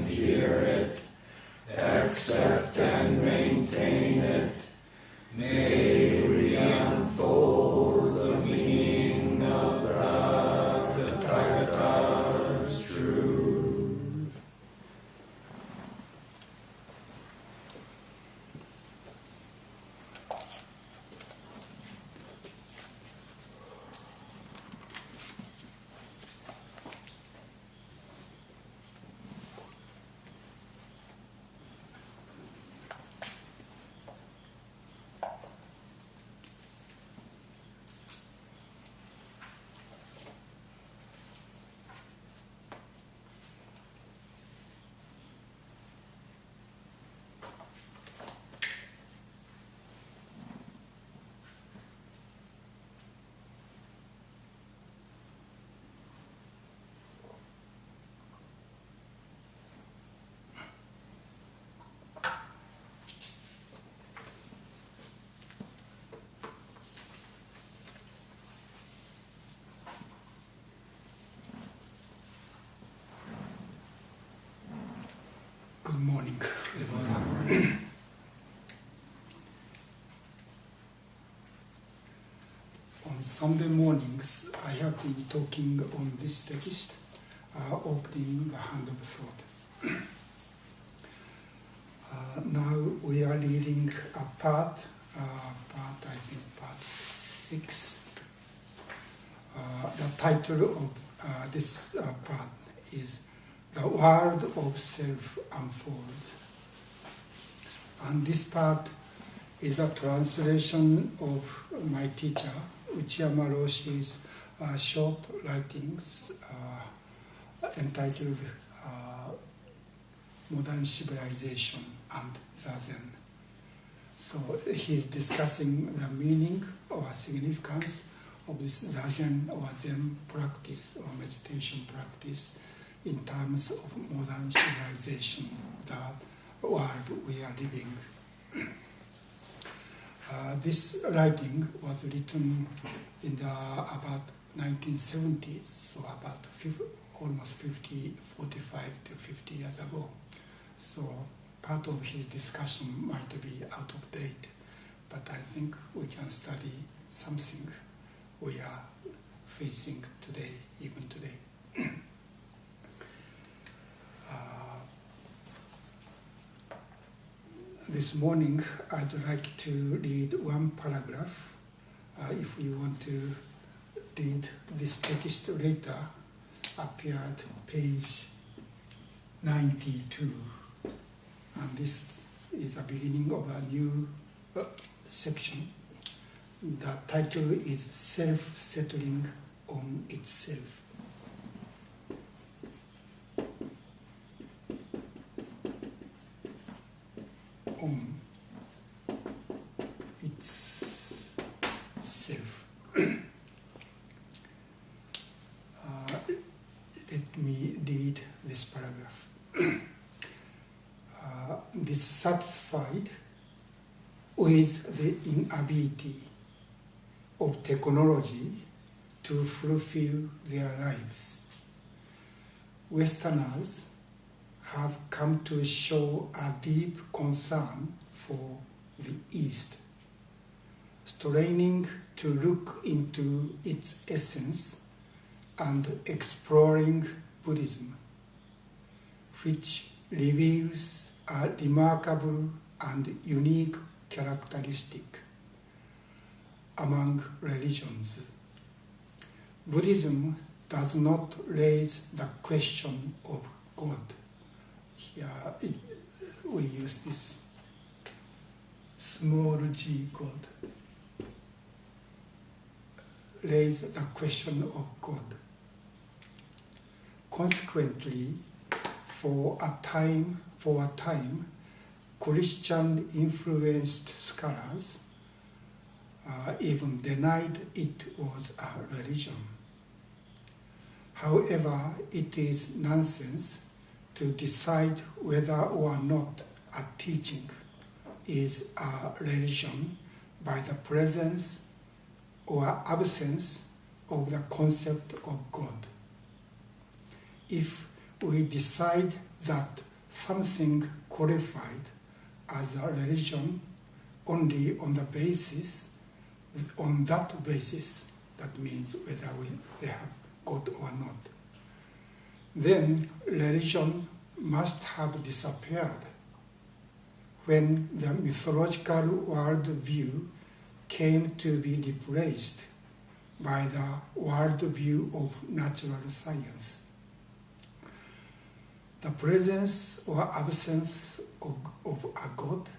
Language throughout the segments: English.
and hear it, accept and maintain it, may re-unfold the meaning of the Tathagata's truth. Good morning. Good morning. On Sunday mornings, I have been talking on this text, opening the hand of thought. Now we are reading a part 6. The title of this part is The World of Self Unfolds. And this part is a translation of my teacher, Uchiyama Roshi's short writings entitled Modern Civilization and Zazen. So he's discussing the meaning or significance of this Zazen or Zen practice or meditation practice in terms of modern civilization, the world we are living. This writing was written in the about 1970s, so about almost 45 to 50 years ago. So part of his discussion might be out of date, but I think we can study something we are facing today, even today. This morning, I'd like to read one paragraph. If you want to read this text later, appeared page 92. And this is the beginning of a new section. The title is Self-Settling on Itself. On itself. Let me read this paragraph. Dissatisfied with the inability of technology to fulfill their lives, Westerners have come to show a deep concern for the East, straining to look into its essence and exploring Buddhism, which reveals a remarkable and unique characteristic among religions. Buddhism does not raise the question of God. Here we use this small g God. Raise the question of God. Consequently, for a time, Christian-influenced scholars even denied it was a religion. However, it is nonsense to decide whether or not a teaching is a religion by the presence or absence of the concept of God. If we decide that something qualified as a religion only on that basis, that means whether they have God or not. Then religion must have disappeared when the mythological worldview came to be replaced by the worldview of natural science. The presence or absence of a God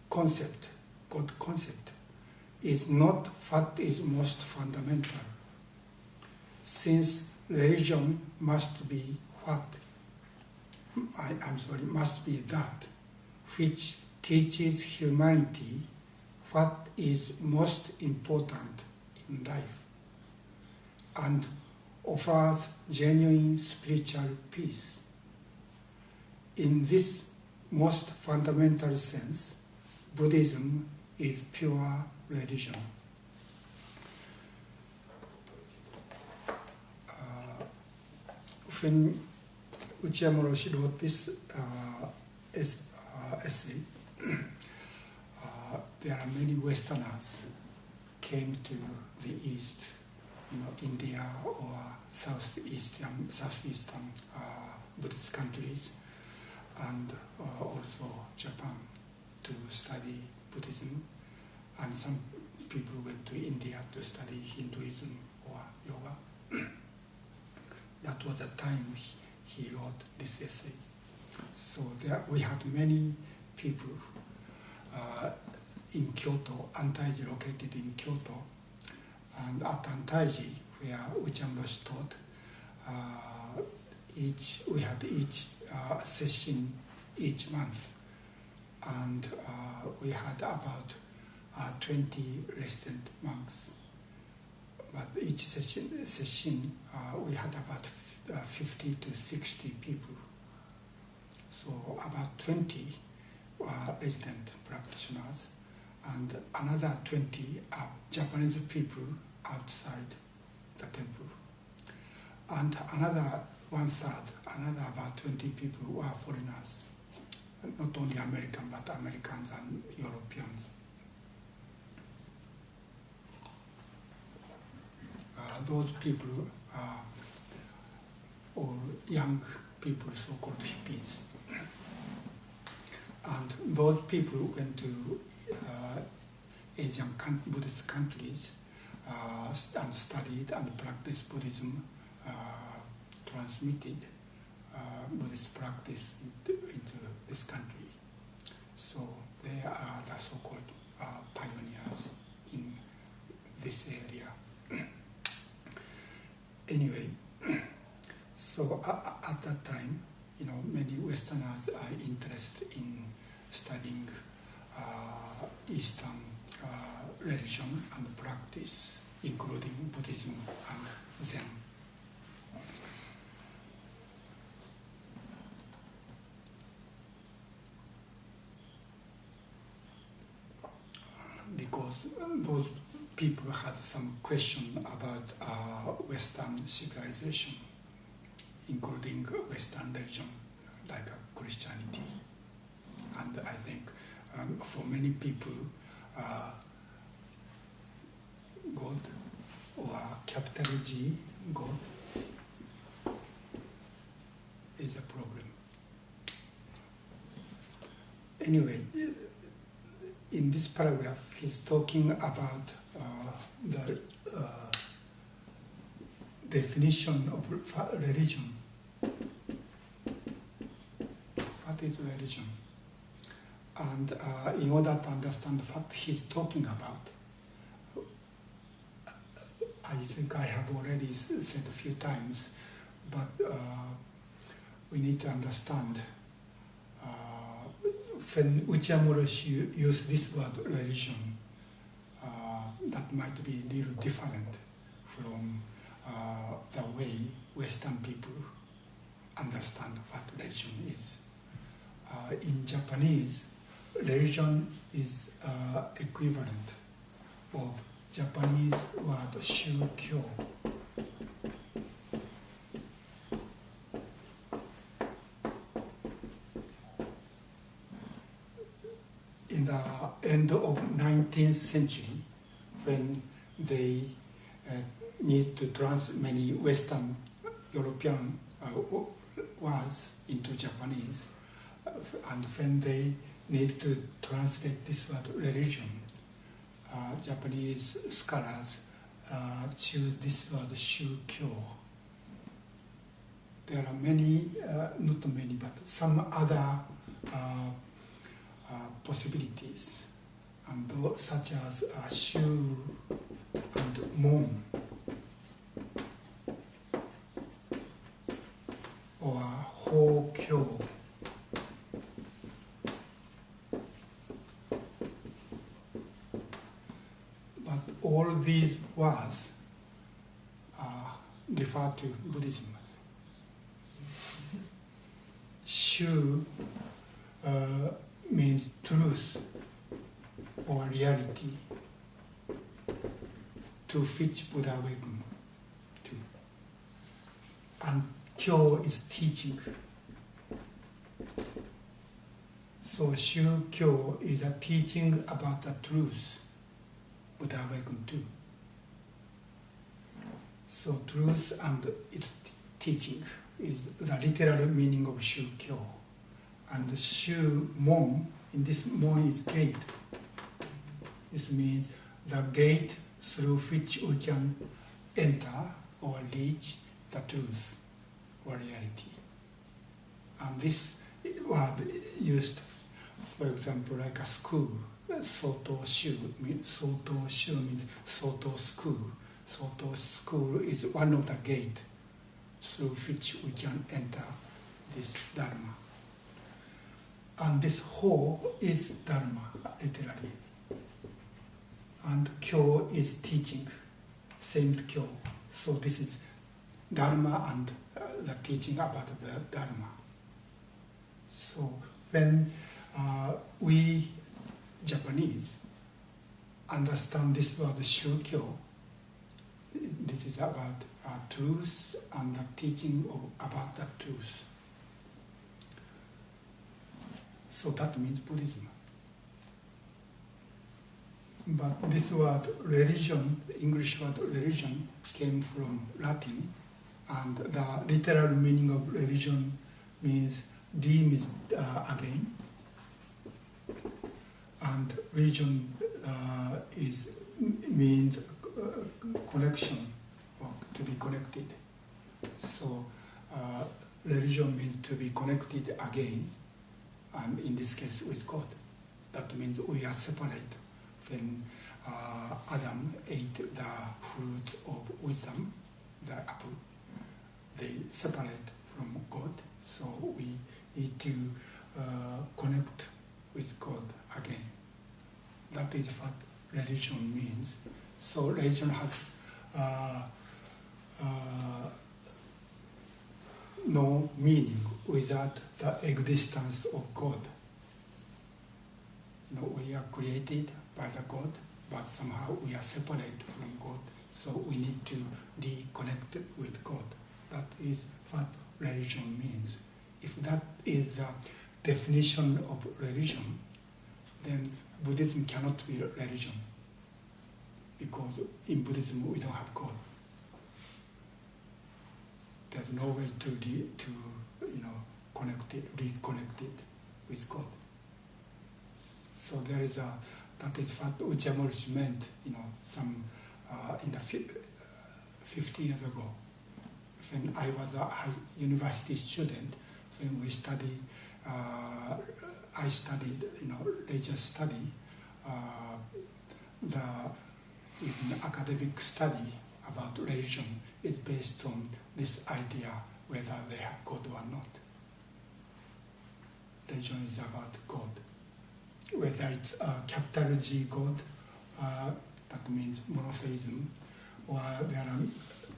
concept is not what is most fundamental, since religion must be must be that which teaches humanity what is most important in life and offers genuine spiritual peace. In this most fundamental sense, Buddhism is pure religion. When Ocumura Roshi wrote this essay, there are many Westerners came to the East, India or Southeastern Buddhist countries, and also Japan to study Buddhism, and some people went to India to study Hinduism or yoga. That was the time he wrote this essay. So we had many people in Kyoto, Antaiji located in Kyoto, and at Antaiji, where Ocumura Roshi taught, we had each session each month, and we had about 20 resident monks. But each session we had about 50 to 60 people. So about 20 were resident practitioners, and another 20 are Japanese people outside the temple. And another about 20 people were foreigners, not only American, but Americans and Europeans. Those people are all young people, so-called hippies. And those people went to Asian Buddhist countries and studied and practiced Buddhism, transmitted Buddhist practice into this country. So they are the so-called pioneers in this area. Anyway, so at that time, many Westerners are interested in studying Eastern religion and practice, including Buddhism and Zen. Because those people had some question about Western civilization, including Western religion, like Christianity. And I think for many people, God, or capital G, God, is a problem. Anyway, in this paragraph, he's talking about the definition of religion. What is religion? And in order to understand what he's talking about, I think I have already said a few times, but we need to understand when Ocumura Roshi used this word religion, that might be a little different from the way Western people understand what religion is. In Japanese, religion is equivalent of Japanese word shūkyō. in the end of 19th century, when they need to translate many Western European words into Japanese, and when they need to translate this word religion, Japanese scholars choose this word shūkyō. There are many, not many, but some other possibilities, and those, such as shu and mon, or hōkyō. But all these words refer to Buddhism. Shu means truth or reality, to which Buddha awakened to. And kyo is teaching. So shu kyo is a teaching about the truth Buddha awakened to. So truth and its teaching is the literal meaning of shu kyo. And shu mon, in this mon is gate. This means the gate through which we can enter or reach the truth or reality. And this word used, for example, like a school. Soto shu means Soto school. Soto school is one of the gates through which we can enter this Dharma. And this ho is Dharma, literally. And kyo is teaching, same kyo. So this is Dharma and the teaching about the Dharma. So when we Japanese understand this word shūkyō, this is about truth and the teaching about the truth. So that means Buddhism. But this word religion, the English word religion, came from Latin, and the literal meaning of religion means D means again, and religion means connection, or to be connected. So religion means to be connected again, and in this case with God. That means we are separate. When Adam ate the fruit of wisdom, the apple, they separate from God. So we need to connect with God again. That is what religion means. So religion has no meaning without the existence of God. We are created by the God, but somehow we are separated from God. So we need to reconnect with God. That is what religion means. If that is the definition of religion, then Buddhism cannot be religion, because in Buddhism we don't have God. There's no way to reconnect it with God. So there is that is what Uchamorishi meant, some in the 50 years ago, when I was a university student. When we study, I studied, religious study. Even academic study about religion is based on this idea whether they have God or not. Religion is about God. Whether it's a capital G God, that means monotheism, or there are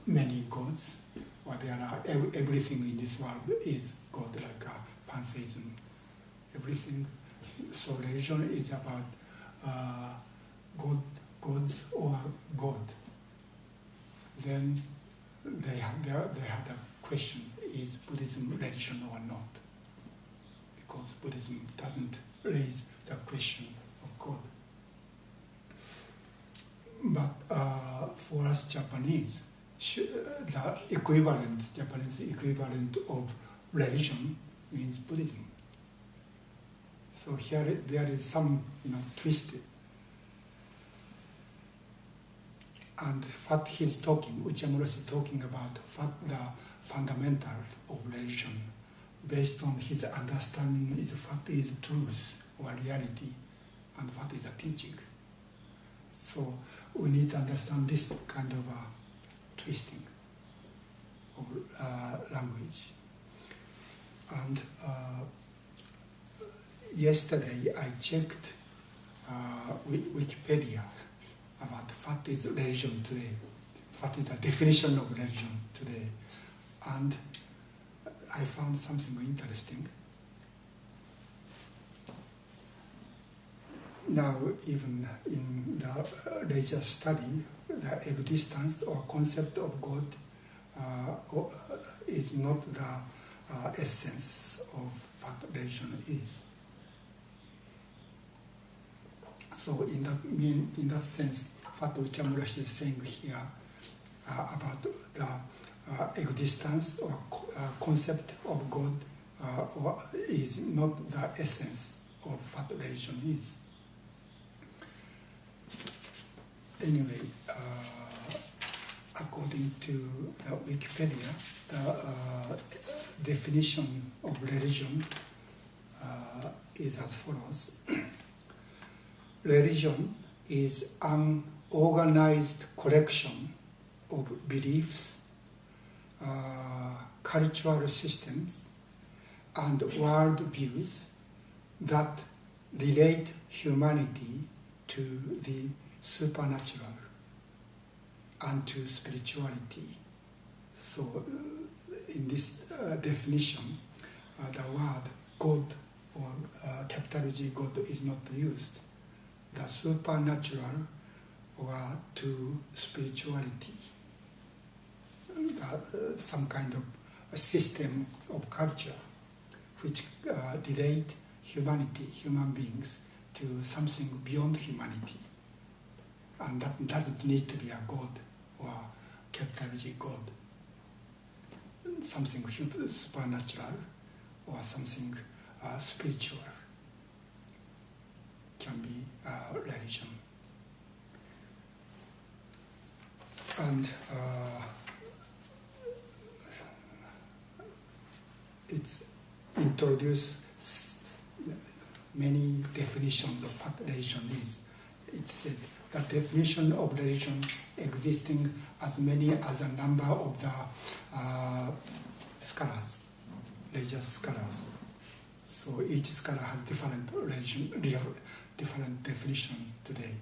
many gods, or there are everything in this world is God, like pantheism, everything. So religion is about gods or God. Then they had a question: is Buddhism religion or not? Because Buddhism doesn't raise the question of God. But for us Japanese, the Japanese equivalent of religion means Buddhism. So here there is some twist. And what he's talking, Uchimura is talking about the fundamentals of religion based on his understanding is what is truth or reality and what is a teaching. So we need to understand this kind of twisting of language. And yesterday I checked Wikipedia about what is religion today, what is the definition of religion today. And I found something interesting. Now, even in the religious study, the existence or concept of God is not the essence of what religion is. So in that sense, what Uchimura is saying here about the existence or concept of God is not the essence of what religion is. Anyway, according to the Wikipedia, the definition of religion is as follows. Religion is an organized collection of beliefs, cultural systems, and worldviews that relate humanity to the supernatural and to spirituality. So in this definition, the word God or capital G God is not used. The supernatural or to spirituality, some kind of a system of culture which relate humanity, human beings, to something beyond humanity. And that doesn't need to be a God or capital G God. Something supernatural or something spiritual can be religion. And it's introduced many definitions of what religion is. It said the definition of religion existing as many as a number of the scholars, religious scholars. So each scholar has different religion, different definitions today.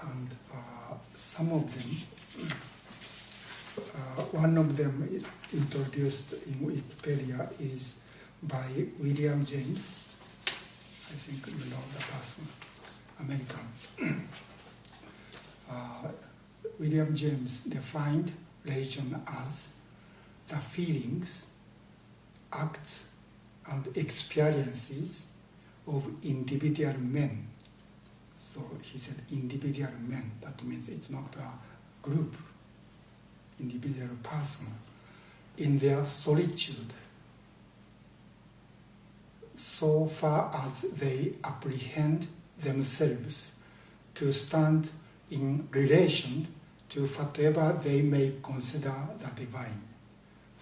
And some of them, one of them introduced in Wikipedia is by William James. I think you know the person, American. William James defined religion as the feelings, acts, and experiences of individual men. So he said individual men, that means it's not a group, individual person, in their solitude, so far as they apprehend themselves to stand in relation to whatever they may consider the divine.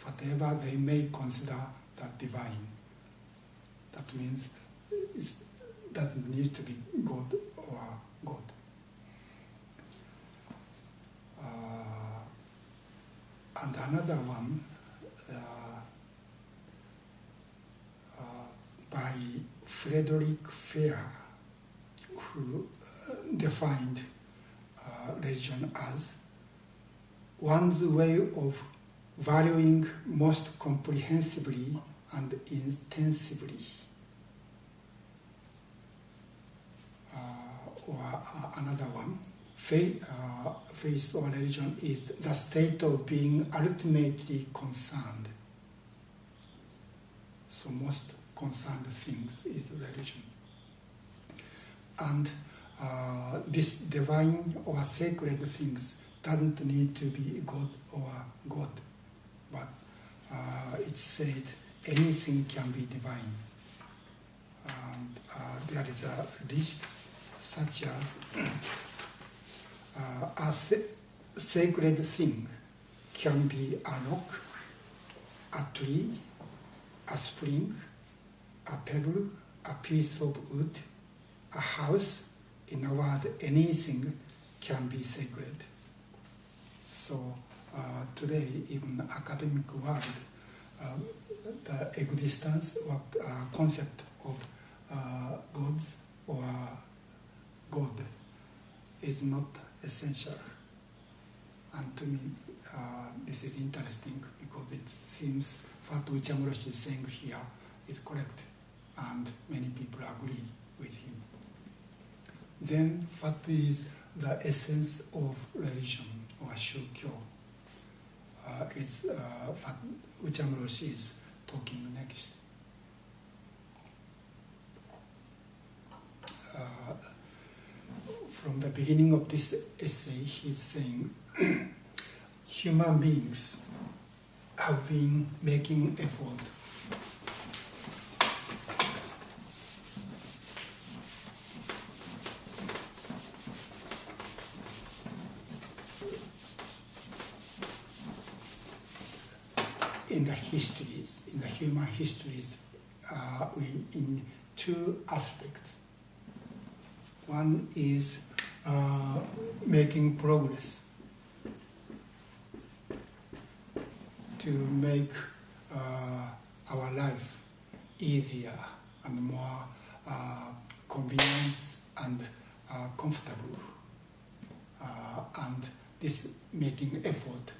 Whatever they may consider the divine. That means it doesn't need to be God or God. And another one by Frederick Fair, who defined religion as one's way of valuing most comprehensively and intensively. Or another one, faith or religion is the state of being ultimately concerned. So most concerned things is religion. And this divine or sacred things doesn't need to be God or God, but it's said anything can be divine. And there is a list such as a sacred thing can be a rock, a tree, a spring, a pebble, a piece of wood, a house. In a word, anything can be sacred. So today, even academic world, the existence or concept of gods or God is not essential. And to me, this is interesting because it seems what Uchamura is saying here is correct, and many people agree with him. Then, what is the essence of religion or shukyo? Is what Uchamura is talking next. From the beginning of this essay, he's saying human beings have been making effort in the histories, in the human histories, in two aspects. One is making progress to make our life easier and more convenient and comfortable. And this making effort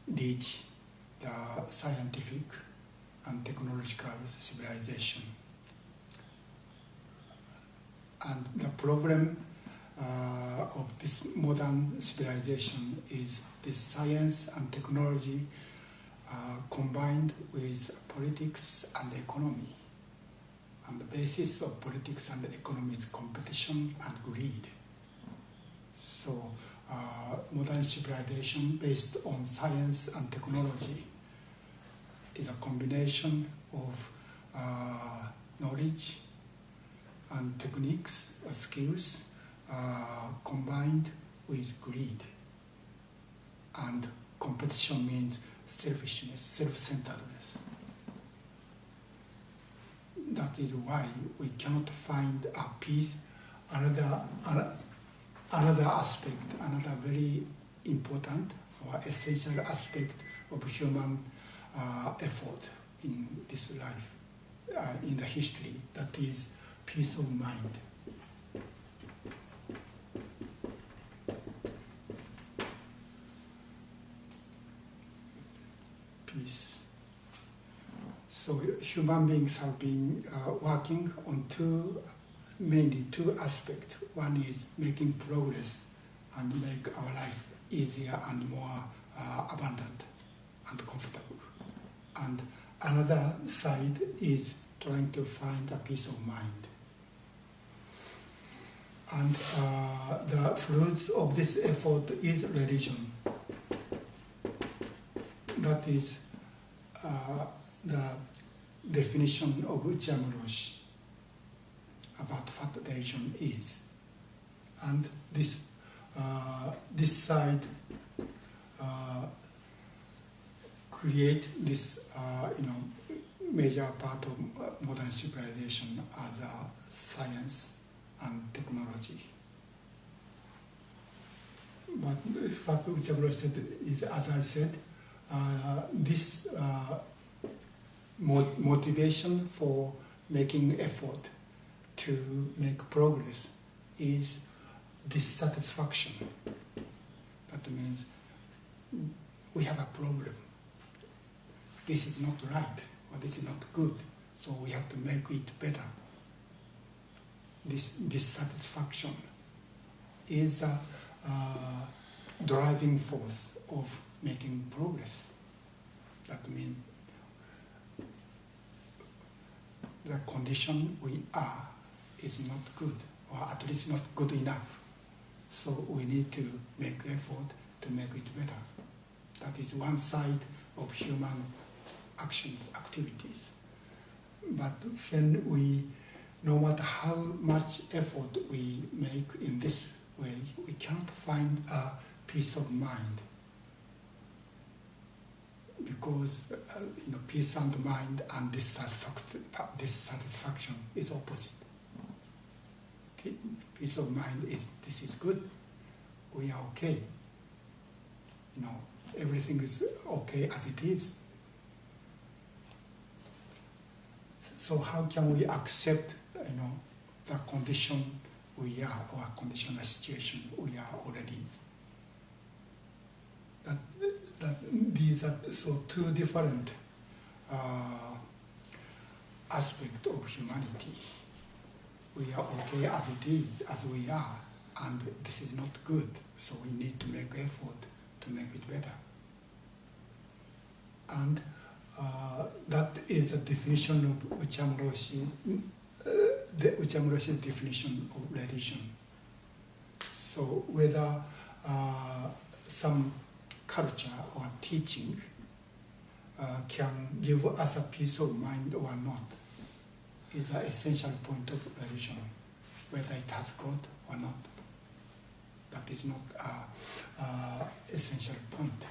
reach the scientific and technological civilization. And the problem of this modern civilization is this science and technology combined with politics and economy. And the basis of politics and economy is competition and greed. So modern civilization based on science and technology is a combination of knowledge and techniques, skills, combined with greed. And competition means selfishness, self-centeredness. That is why we cannot find a peace. Another aspect, another very important or essential aspect of human effort in this life, in the history, that is peace of mind. Peace. So human beings have been working on mainly two aspects. One is making progress and make our life easier and more abundant and comfortable. And another side is trying to find a peace of mind. And the fruits of this effort is religion. That is the definition of Uchamura about what religion is. And this side create this major part of modern civilization as science and technology. But what Uchamura said is, as I said, this motivation for making effort to make progress is dissatisfaction. That means we have a problem. This is not right, or this is not good, so we have to make it better. This dissatisfaction is a driving force of making progress. That means the condition we are is not good, or at least not good enough. So we need to make effort to make it better. That is one side of human actions, activities. But when we, no matter how much effort we make in this way, we cannot find a peace of mind. Because peace and mind and dissatisfaction is opposite. Peace of mind is, this is good, we are okay. Everything is okay as it is. So how can we accept, the condition we are, or conditional situation we are already? These are so two different aspects of humanity. We are okay as it is, as we are, and this is not good, so we need to make effort to make it better. And that is a definition of Uchamuroshi's definition of religion. So whether some culture or teaching can give us a peace of mind or not is an essential point of religion, whether it has God or not. That is not an essential point.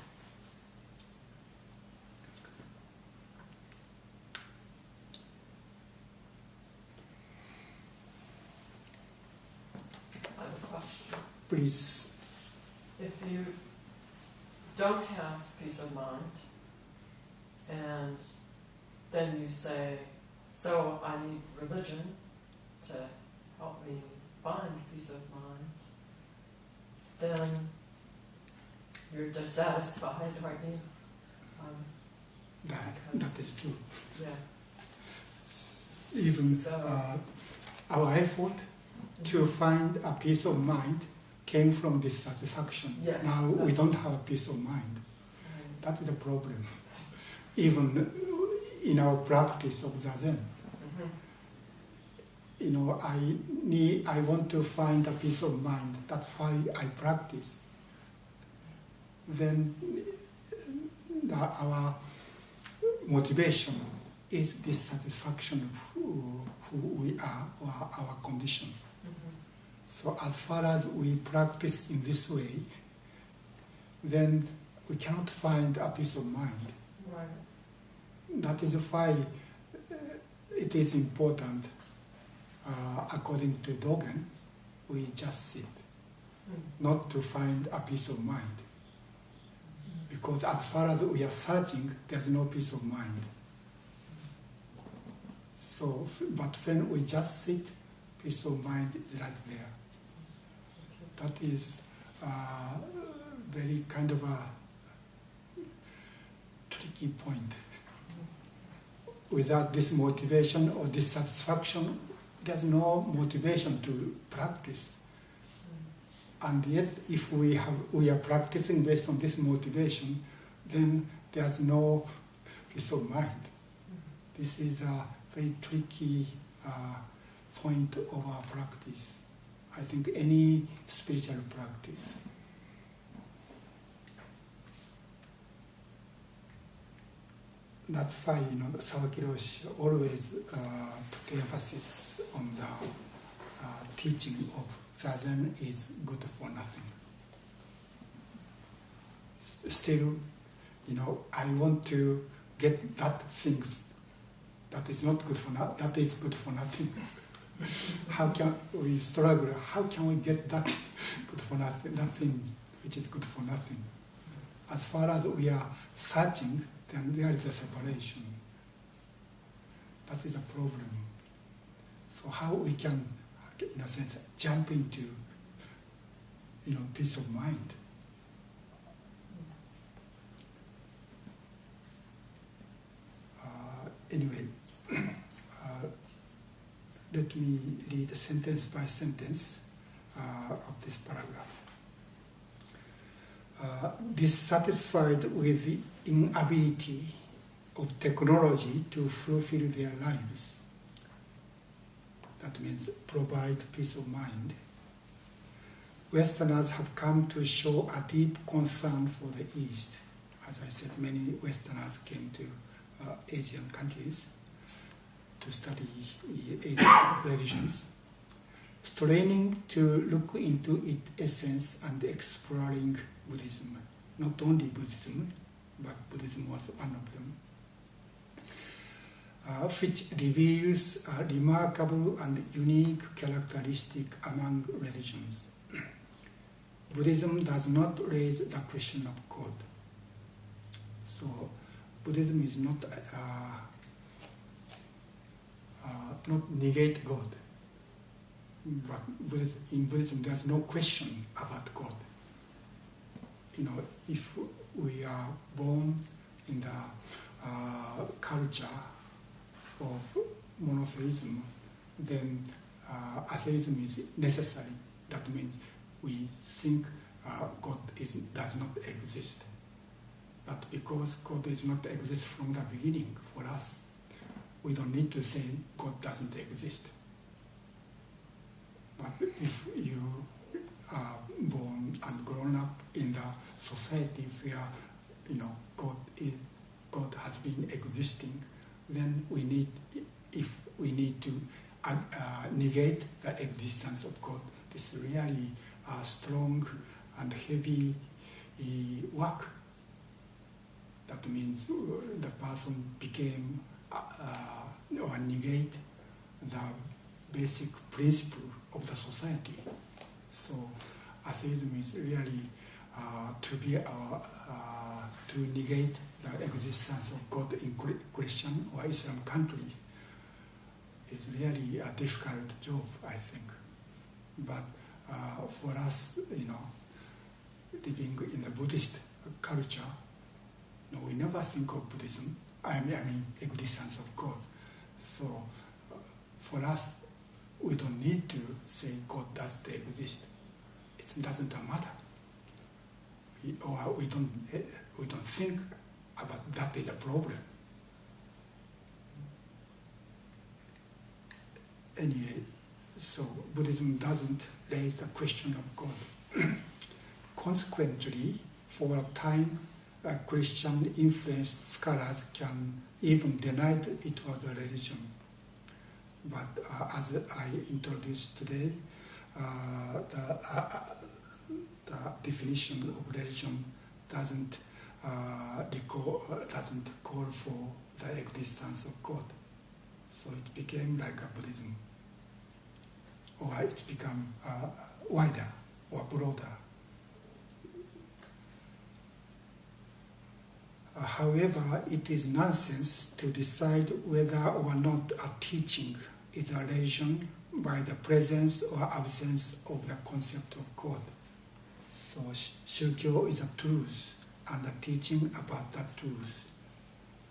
I have a question. Please. If you don't have peace of mind, and then you say, so I need religion to help me find peace of mind, then you're dissatisfied, aren't you? That is true. Yeah. Even So, our effort to find a peace of mind came from dissatisfaction. Yes, Now we don't have a peace of mind. That is the problem. Even in our practice of Zazen, I want to find a peace of mind. That's why I practice. Then our motivation is dissatisfaction of who we are or our condition. So as far as we practice in this way, then we cannot find a peace of mind. Right. That is why it is important, according to Dogen, we just sit, not to find a peace of mind. Because as far as we are searching, there's no peace of mind. So, but when we just sit, peace of mind is right there. That is very kind of a tricky point. Without this motivation or dissatisfaction, there's no motivation to practice. And yet, if we are practicing based on this motivation, then there's no peace of mind. This is a very tricky point of our practice. I think any spiritual practice. That's why Sawaki Roshi always put emphasis on the teaching of Zazen is good for nothing. Still, I want to get that things that is not good for that is good for nothing. How can we struggle? How can we get that good for nothing? That thing which is good for nothing. As far as we are searching, then there is a separation. That is a problem. So how we can, in a sense, jump into, peace of mind. Anyway, let me read sentence by sentence of this paragraph. Dissatisfied with the inability of technology to fulfill their lives, that means provide peace of mind, Westerners have come to show a deep concern for the East. As I said, many Westerners came to Asian countries to study Asian religions, straining to look into its essence and exploring Buddhism. Not only Buddhism, but Buddhism was one of them, which reveals a remarkable and unique characteristic among religions. Buddhism does not raise the question of God. So Buddhism is not negate God, but in Buddhism there's no question about God. If we are born in the culture of monotheism, then atheism is necessary. That means we think God does not exist. But because God does not exist from the beginning for us, we don't need to say God doesn't exist. But if you are born and grown up in the society where God has been existing, then we need to negate the existence of God. This is really a strong and heavy work. That means the person became or negate the basic principle of the society. So atheism is really to negate the existence of God in Christian or Islam country is really a difficult job, I think. But for us, living in the Buddhist culture, we never think of Buddhism. I mean, existence of God. So for us, we don't need to say God doesn't exist. It doesn't matter. We don't think about that is a problem. Anyway, so Buddhism doesn't raise the question of God. Consequently, for a time, Christian-influenced scholars can even deny it was a religion. But as I introduced today, the definition of religion doesn't call for the existence of God. So it became like a Buddhism, or it's become wider or broader. However, it is nonsense to decide whether or not a teaching is a religion by the presence or absence of the concept of God. So Shukyo is a truth and a teaching about that truth.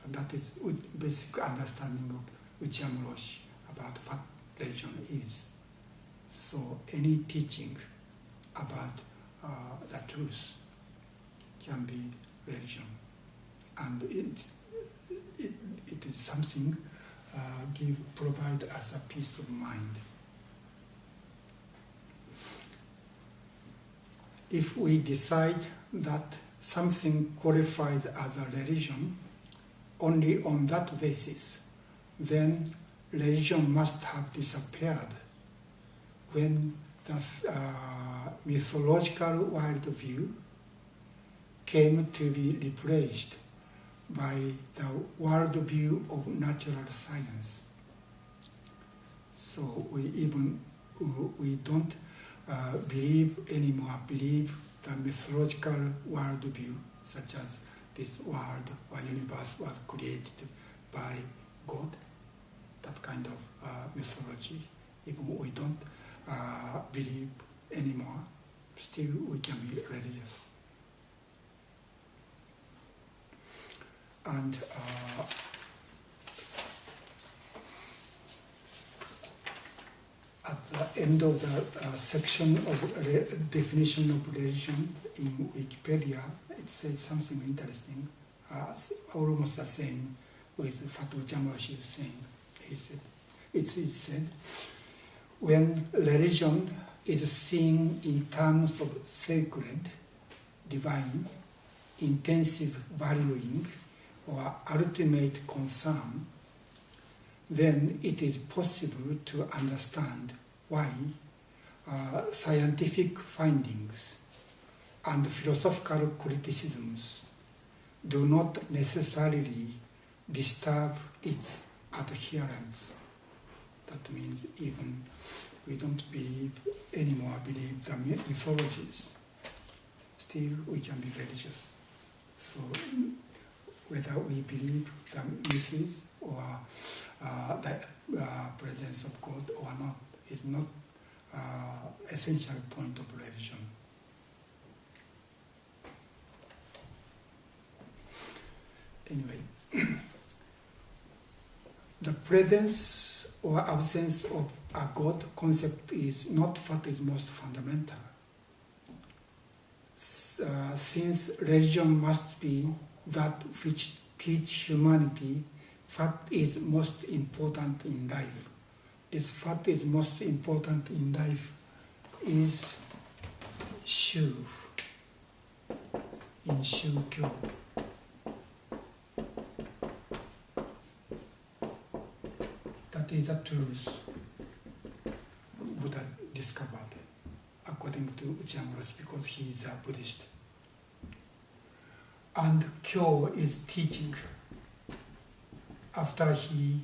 And that is basic understanding of Uchiyama Roshi about what religion is. So any teaching about the truth can be religion. And it is something provide us a peace of mind. If we decide that something qualified as a religion only on that basis, then religion must have disappeared when the mythological worldview came to be replaced by the worldview of natural science. So we don't believe the mythological worldview, such as this world or universe was created by God, that kind of mythology. Even we don't believe anymore, still we can be religious. And at the end of the section of definition of religion in Wikipedia, it says something interesting, almost the same with what Uchiyama Roshi is saying. It is said, when religion is seen in terms of sacred, divine, intensive valuing, or ultimate concern, then it is possible to understand why scientific findings and philosophical criticisms do not necessarily disturb its adherents. That means even we don't anymore believe the mythologies, still we can be religious. So whether we believe the myths or the presence of God or not is not essential point of religion. Anyway, the presence or absence of a God concept is not what is most fundamental. Since religion must be that which teach humanity what is most important in life. This what is most important in life is Shu, in Shukyo. That is the truth Buddha discovered, according to Uchiyamurashi, because he is a Buddhist. And Kyo is teaching. After he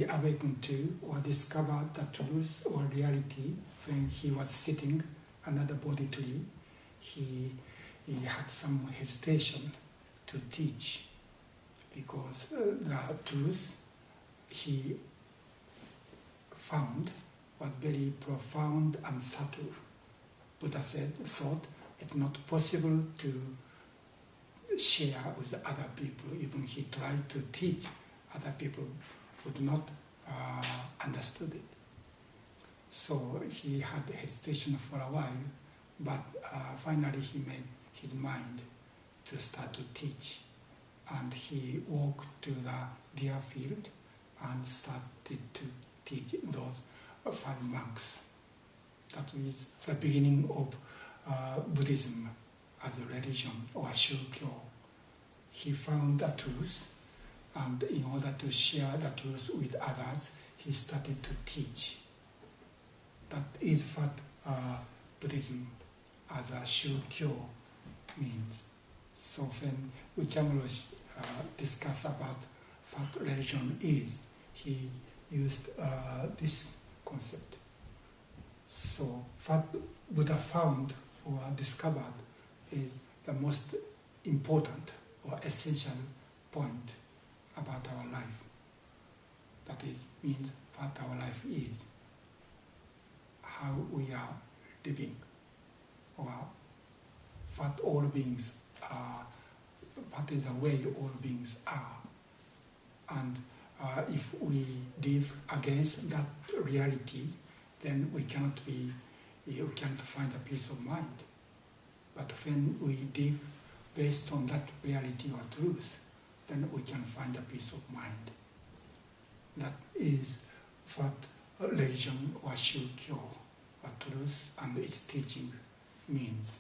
awakened to or discovered the truth or reality when he was sitting under the Bodhi tree, he had some hesitation to teach because the truth he found was very profound and subtle. Buddha thought it's not possible to share with other people. Even he tried to teach, other people would not understood it. So he had hesitation for a while, but finally he made his mind to start to teach. And he walked to the deer field and started to teach those 5 monks. That is the beginning of Buddhism as a religion or Shukyo. He found the truth, and in order to share the truth with others, he started to teach. That is what Buddhism as a Shukyo means. So when Uchiyamurashi discussed about what religion is, he used this concept. So what Buddha found or discovered is the most important or essential point about our life. That is, means what our life is, how we are living, or what all beings are, what is the way all beings are. And if we live against that reality, then we cannot find a peace of mind. But when we live based on that reality or truth, then we can find a peace of mind. That is what religion or Shukyo or truth and its teaching means.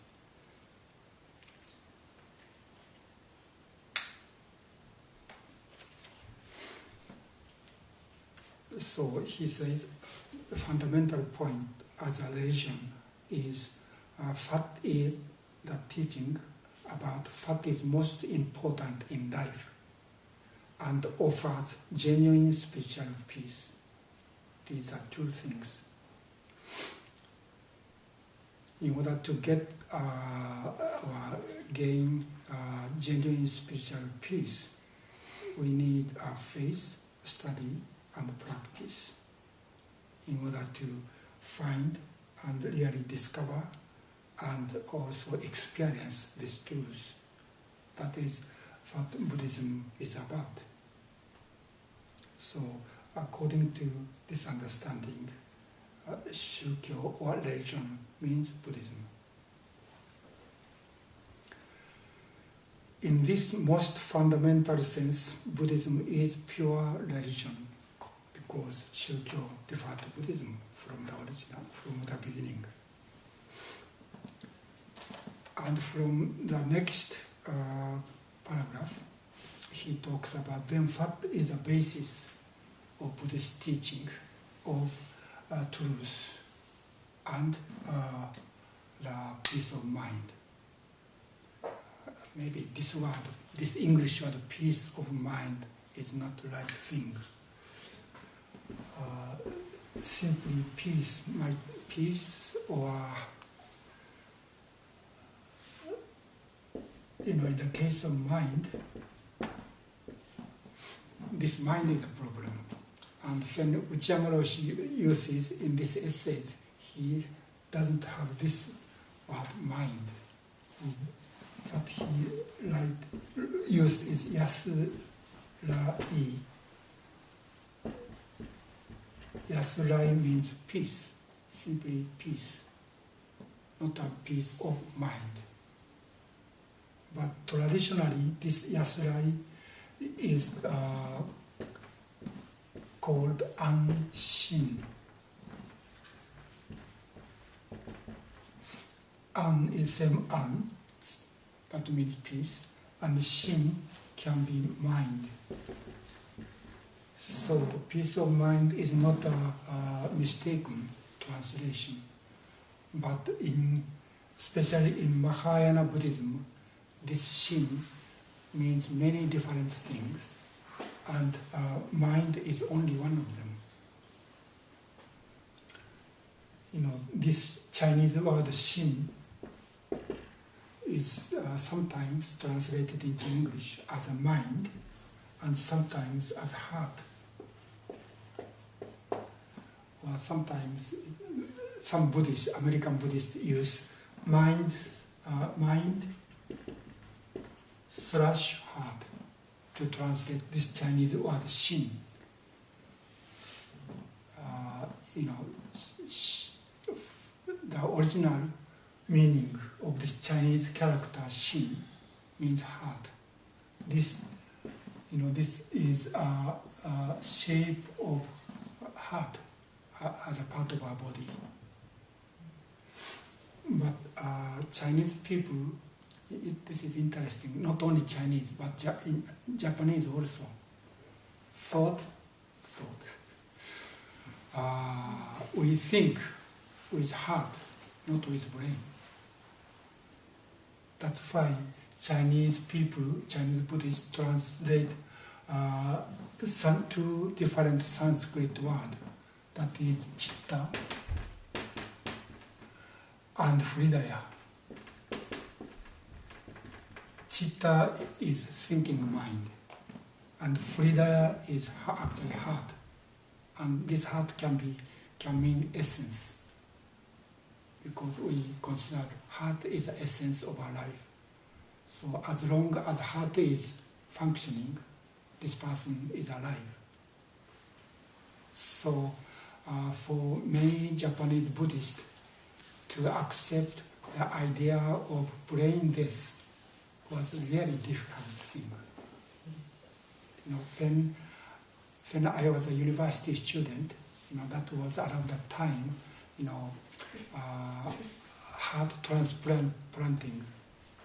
So he says the fundamental point as a religion is what is the teaching about what is most important in life and offers genuine spiritual peace. These are 2 things. In order to get or gain genuine spiritual peace, we need a faith, study, and practice in order to find and really discover and also experience this truth. That is what Buddhism is about. So according to this understanding, Shukyo or religion means Buddhism. In this most fundamental sense, Buddhism is pure religion because Shukyo referred to Buddhism from the original, from the beginning. And from the next paragraph, he talks about then what is the basis of Buddhist teaching of truth and the peace of mind. Maybe this word, this English word, peace of mind, is not the right thing. Simply peace, peace, or in the case of mind, this mind is a problem. And when Uchiyama Roshi uses in this essay, he doesn't have this word mind. That he used is yasurai. Yasurai means peace, simply peace, not a peace of mind. But traditionally, this yasurai is called anshin. An is same an, that means peace, and shin can be mind. So peace of mind is not a mistaken translation, but especially in Mahayana Buddhism, this shin means many different things, and mind is only one of them. This Chinese word shin is sometimes translated into English as a mind and sometimes as heart. Or sometimes some Buddhists, American Buddhists, use mind / heart to translate this Chinese word shin. The original meaning of this Chinese character shin means heart. This is a shape of heart as a part of our body. But Chinese people, this is interesting, not only Chinese, but Japanese also, thought. We think with heart, not with brain. That's why Chinese Buddhists translate two different Sanskrit words, that is chitta and hridaya. Chitta is thinking mind, and hridaya is actually heart. And this heart can mean essence, because we consider heart is the essence of our life. So as long as heart is functioning, this person is alive. So for many Japanese Buddhists to accept the idea of brainless was a very difficult thing. When I was a university student, that was around that time, heart transplanting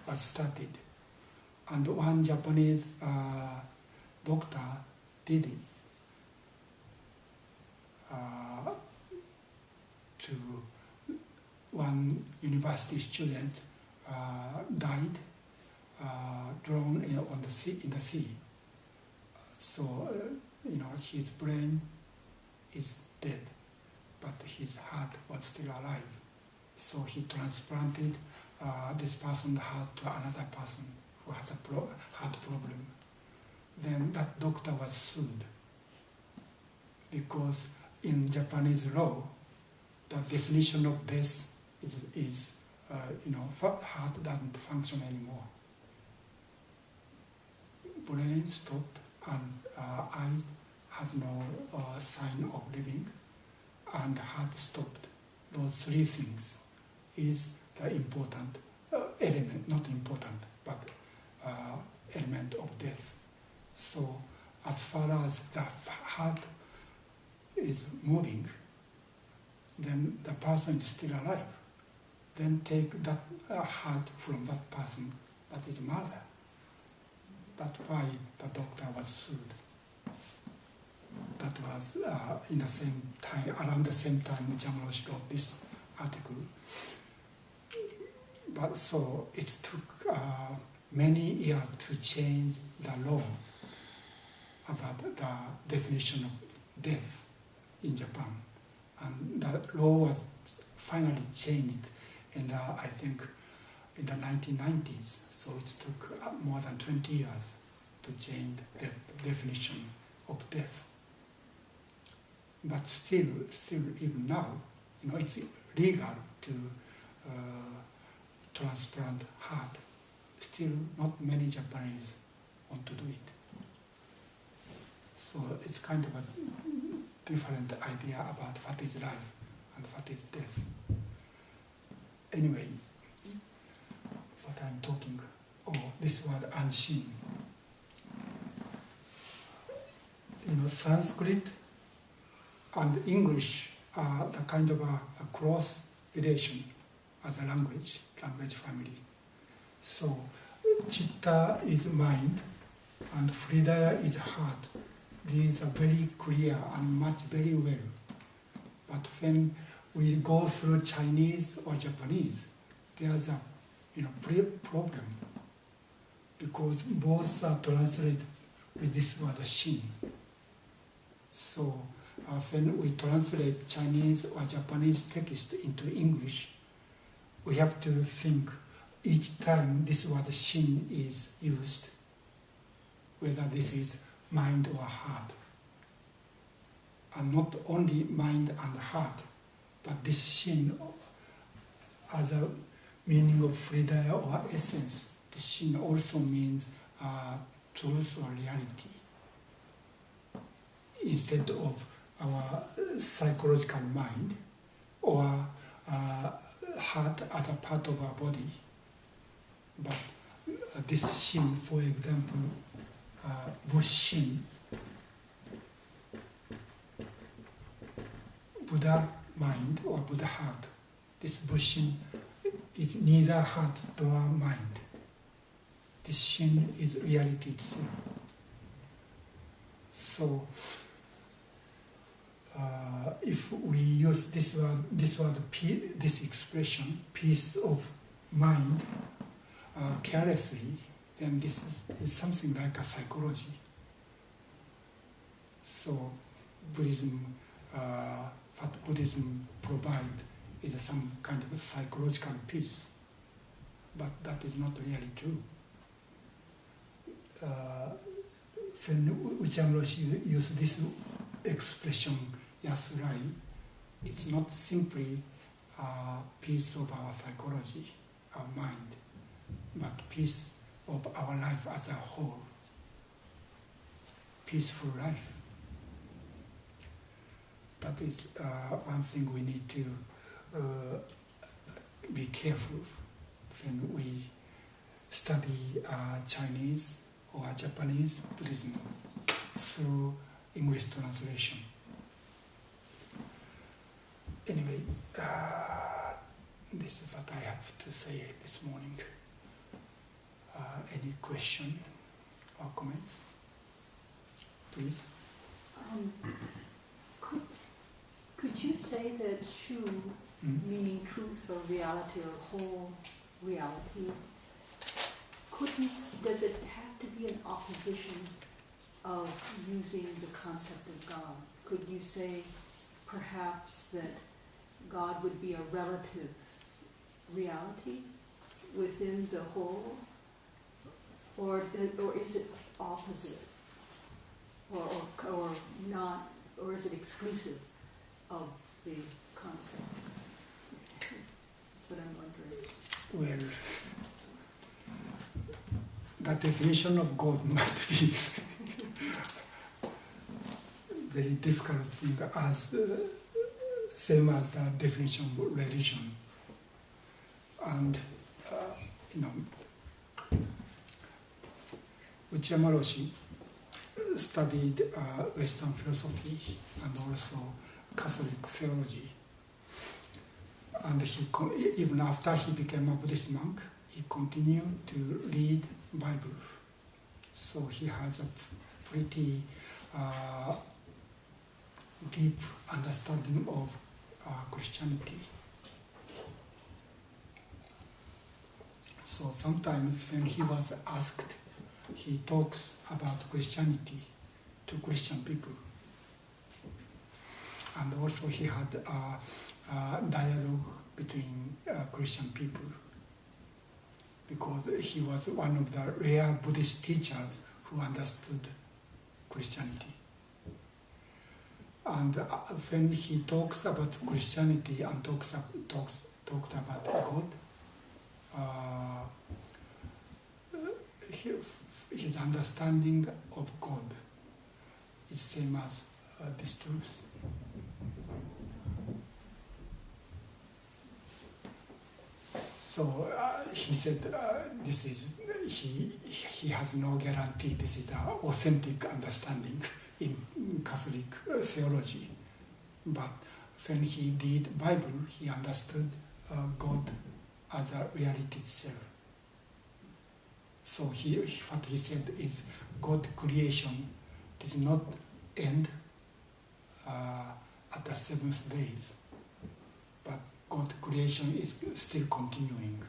was started. And one Japanese doctor did it. To one university student died, drowned in the sea. So, his brain is dead, but his heart was still alive. So he transplanted this person's heart to another person who has a heart problem. Then that doctor was sued, because in Japanese law, the definition of death is heart doesn't function anymore. Brain stopped, and eye has no sign of living, and heart stopped. Those three things is the important element, not important, but element of death. So as far as the heart is moving, then the person is still alive. Then take that heart from that person, that is murder. That's why the doctor was sued. That was in the same time, around the same time Jamroshi wrote this article. But so it took many years to change the law about the definition of death in Japan. And the law was finally changed in the, I think, in the 1990s. So it took more than 20 years to change the definition of death. But still even now, it's legal to transplant heart. Still, not many Japanese want to do it. So it's kind of a different idea about what is life and what is death. Anyway, what I'm talking, this word anshin. Sanskrit and English are the kind of a close relation as a language family. So chitta is mind and hridaya is heart. These are very clear and match very well. But when we go through Chinese or Japanese, there's a problem because both are translated with this word shin. So when we translate Chinese or Japanese text into English, we have to think each time this word shin is used, whether this is mind or heart. And not only mind and heart, but this shin as a meaning of hridaya or essence. The shin also means truth or reality, instead of our psychological mind or heart as a part of our body. But this shin, for example, Bushin, Buddha mind or Buddha heart. This Bushin is neither heart nor mind. This shin is reality itself. So, if we use this word, this expression, peace of mind, carelessly, then this is something like a psychology. So, what Buddhism provides is some kind of a psychological peace, but that is not really true. When Uchamroshi used this expression, Yasurai, it's not simply a piece of our psychology, our mind, but piece of our life as a whole, peaceful life. That is one thing we need to be careful when we study Chinese or Japanese Buddhism through English translation. Anyway, this is what I have to say this morning. Any question or comments? Please. Could you say that Shu, meaning truth or reality or whole reality, does it have to be an opposition of using the concept of God? Could you say perhaps that God would be a relative reality within the whole? Or is it opposite? Or not, or is it exclusive of the concept? That's what I'm wondering. Well, the definition of God might be very difficult thing, as same as the definition of religion. And Uchiyama Roshi studied Western philosophy and also Catholic theology. And even after he became a Buddhist monk, he continued to read Bible. So he has a pretty deep understanding of Christianity. So sometimes when he was asked, he talks about Christianity to Christian people. And also he had a dialogue between Christian people, because he was one of the rare Buddhist teachers who understood Christianity. And when he talks about Christianity and talked about God, his understanding of God is same as this truth. So he said this is he has no guarantee this is the authentic understanding in Catholic theology, but when he read Bible, he understood God as a reality itself. So what he said is God creation does not end at the seventh day, but God creation is still continuing.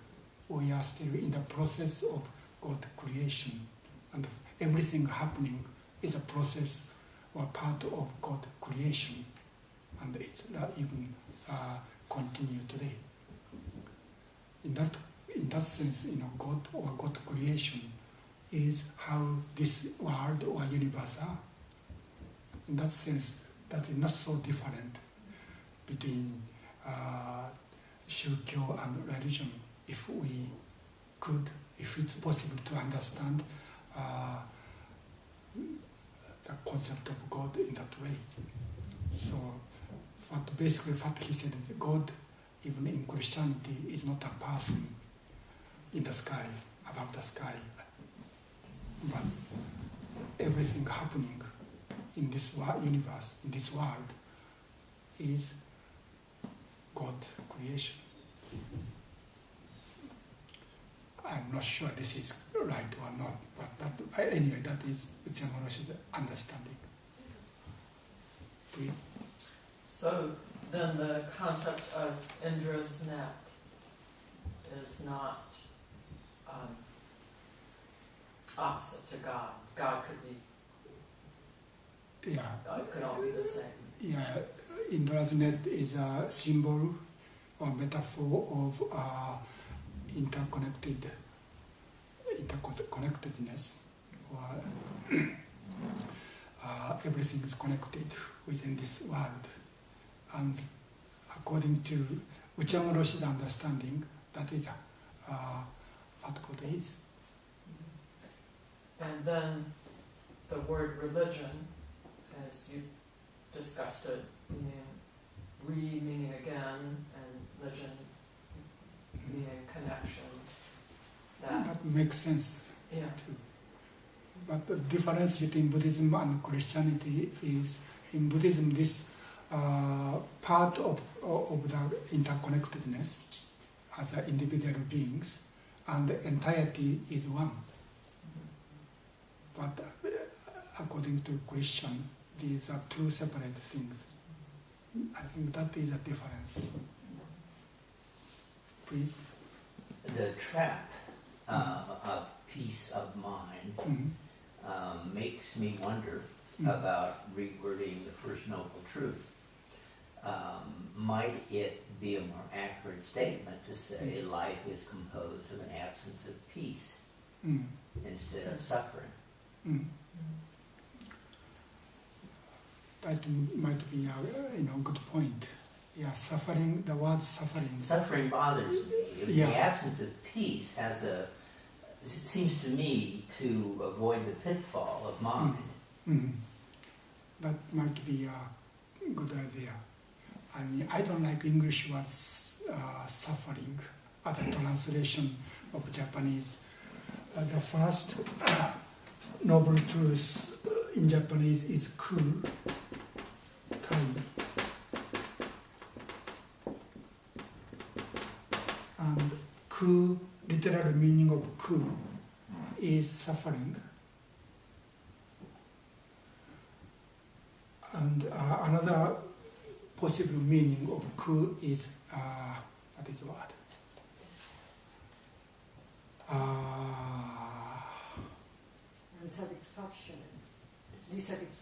We are still in the process of God creation, and everything happening is a process or part of God creation, and it's even continue today. In that sense, God or God creation is how this world or universe are. In that sense, that is not so different between Shukyo and religion. If it's possible to understand the concept of God in that way. So, basically what he said is God, even in Christianity, is not a person in the sky, above the sky, but everything happening in this universe, in this world, is God creation. I'm not sure this is right or not, but anyway, that is Uchiyama Roshi's understanding. Please. So then the concept of Indra's net is not opposite to God. God could be, it could all be the same. Yeah, Indra's net is a symbol or metaphor of interconnectedness, or everything is connected within this world. And according to Uchiyama Roshi's understanding, that is what God is. And then the word religion, as you discussed it, meaning again, and religion meaning connection. That makes sense too. But the difference between Buddhism and Christianity is, in Buddhism, this part of the interconnectedness as individual beings, and the entirety is one. But according to Christian, these are two separate things. I think that is a difference. Please. The trap of peace of mind makes me wonder about rewording the First Noble Truth. Might it be a more accurate statement to say life is composed of an absence of peace instead of suffering? That might be a good point. Yeah, suffering. The word suffering. Suffering bothers me. Yeah. The absence of peace seems to me to avoid the pitfall of mind. That might be a good idea. I mean, I don't like English word suffering as a translation of Japanese. The first noble truth in Japanese is ku, tai. And ku, literal meaning of ku is suffering. And another possible meaning of ku is, what is the word? Unsatisfaction, dissatisfaction.